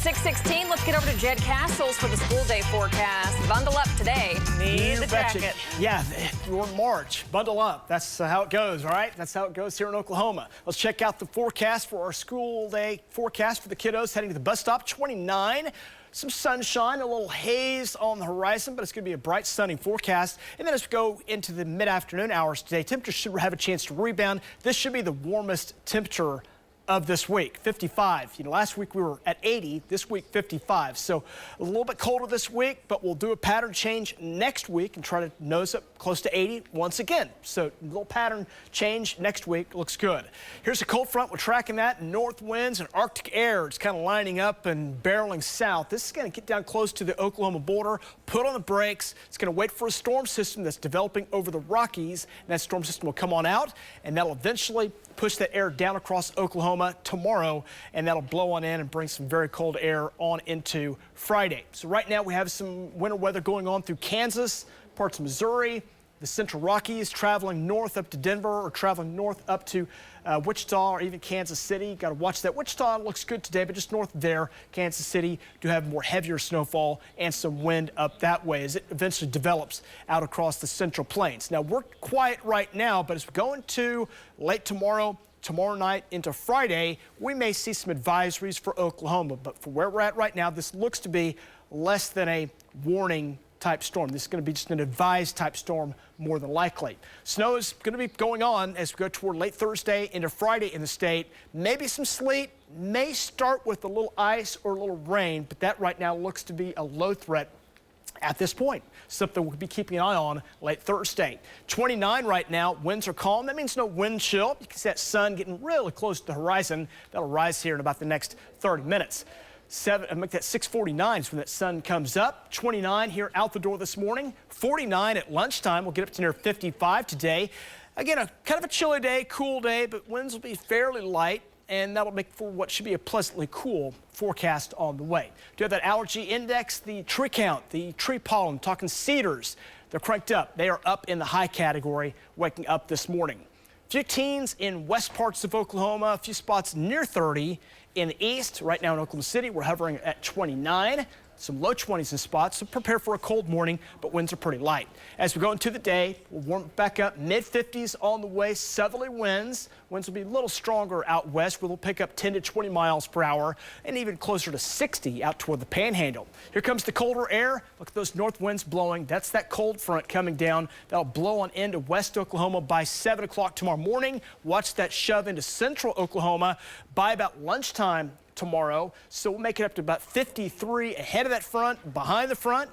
6:16. Let's get over to Jed Castles for the school day forecast. Bundle up today. Need the jacket. Yeah, we're in March. Bundle up. That's how it goes, all right? That's how it goes here in Oklahoma. Let's check out the forecast for our school day forecast for the kiddos heading to the bus stop. 29. Some sunshine, a little haze on the horizon, but it's going to be a bright, sunny forecast. And then as we go into the mid-afternoon hours today, temperatures should have a chance to rebound. This should be the warmest temperature of this week, 55. You know, last week we were at 80, this week 55. So a little bit colder this week, but we'll do a pattern change next week and try to nose up close to 80 once again. So a little pattern change next week looks good. Here's a cold front. We're tracking that. North winds and Arctic air. It's kind of lining up and barreling south. This is going to get down close to the Oklahoma border, put on the brakes. It's going to wait for a storm system that's developing over the Rockies. And that storm system will come on out, and that'll eventually push that air down across Oklahoma tomorrow, and that'll blow on in and bring some very cold air on into Friday. So right now we have some winter weather going on through Kansas, parts of Missouri, the Central Rockies, traveling north up to Denver or traveling north up to Wichita or even Kansas City. Got to watch that. Wichita looks good today, but just north of there, Kansas City do have more heavier snowfall and some wind up that way as it eventually develops out across the Central Plains. Now we're quiet right now, but as we go into late tomorrow night into Friday, we may see some advisories for Oklahoma. But for where we're at right now, this looks to be less than a warning type storm. This is going to be just an advised type storm more than likely. Snow is going to be going on as we go toward late Thursday into Friday in the state. Maybe some sleet, may start with a little ice or a little rain, but that right now looks to be a low threat at this point. Something we'll be keeping an eye on late Thursday. 29 right now, winds are calm. That means no wind chill. You can see that sun getting really close to the horizon. That'll rise here in about the next 30 minutes. Make that 6:49 is when that sun comes up. 29 here out the door this morning. 49 at lunchtime. We'll get up to near 55 today. Again, a kind of a chilly day, cool day, but winds will be fairly light, and that'll make for what should be a pleasantly cool forecast on the way. Do you have that allergy index, the tree count, the tree pollen, talking cedars? They're cranked up. They are up in the high category, waking up this morning. A few teens in west parts of Oklahoma, a few spots near 30. In the east, right now in Oklahoma City, we're hovering at 29. Some low 20s in spots, so prepare for a cold morning, but winds are pretty light. As we go into the day, we'll warm back up, mid-50s on the way, southerly winds. Winds will be a little stronger out west, where they'll pick up 10 to 20 miles per hour, and even closer to 60 out toward the Panhandle. Here comes the colder air. Look at those north winds blowing. That's that cold front coming down. That'll blow on into west Oklahoma by 7 o'clock tomorrow morning. Watch that shove into central Oklahoma by about lunchtime tomorrow, so we'll make it up to about 53 ahead of that front, behind the front.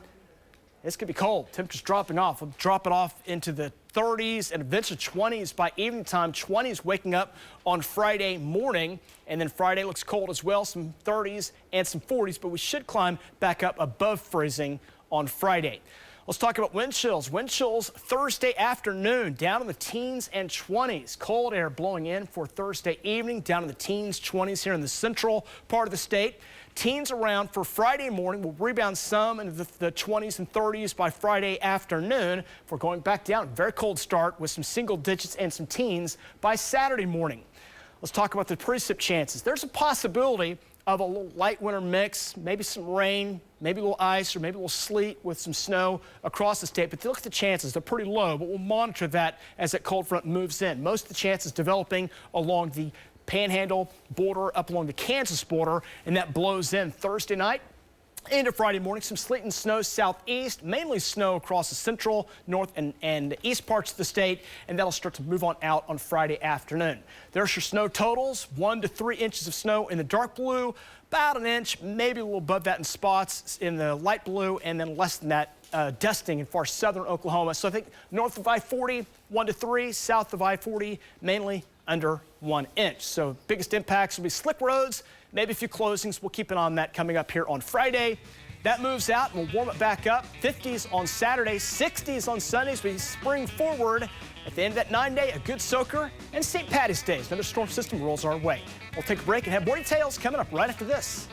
It's going to be cold. Temperatures dropping off. We'll drop it off into the 30s and eventually 20s by evening time. 20s waking up on Friday morning, and then Friday looks cold as well, some 30s and some 40s, but we should climb back up above freezing on Friday. Let's talk about wind chills. Wind chills Thursday afternoon, down in the teens and 20s. Cold air blowing in for Thursday evening, down in the teens, 20s here in the central part of the state. Teens around for Friday morning. We'll rebound some into the 20s and 30s by Friday afternoon. We're going back down. Very cold start with some single digits and some teens by Saturday morning. Let's talk about the precip chances. There's a possibility of a little light winter mix, maybe some rain, maybe a little ice, or maybe a little sleet with some snow across the state. But look at the chances. They're pretty low, but we'll monitor that as that cold front moves in. Most of the chances developing along the Panhandle border, up along the Kansas border, and that blows in Thursday night into Friday morning. Some sleet and snow southeast, mainly snow across the central, north, and east parts of the state, and that'll start to move on out on Friday afternoon. There's your snow totals, 1 to 3 inches of snow in the dark blue, about an inch, maybe a little above that in spots in the light blue, and then less than that dusting in far southern Oklahoma. So I think north of I-40, 1 to 3, south of I-40, mainly under 1 inch. So biggest impacts will be slick roads, maybe a few closings. We'll keep an eye on that coming up here on Friday. That moves out and we'll warm it back up. 50s on Saturday, 60s on Sundays. We spring forward. At the end of that 9-day, a good soaker, and St. Patty's Day, another storm system rolls our way. We'll take a break and have more details coming up right after this.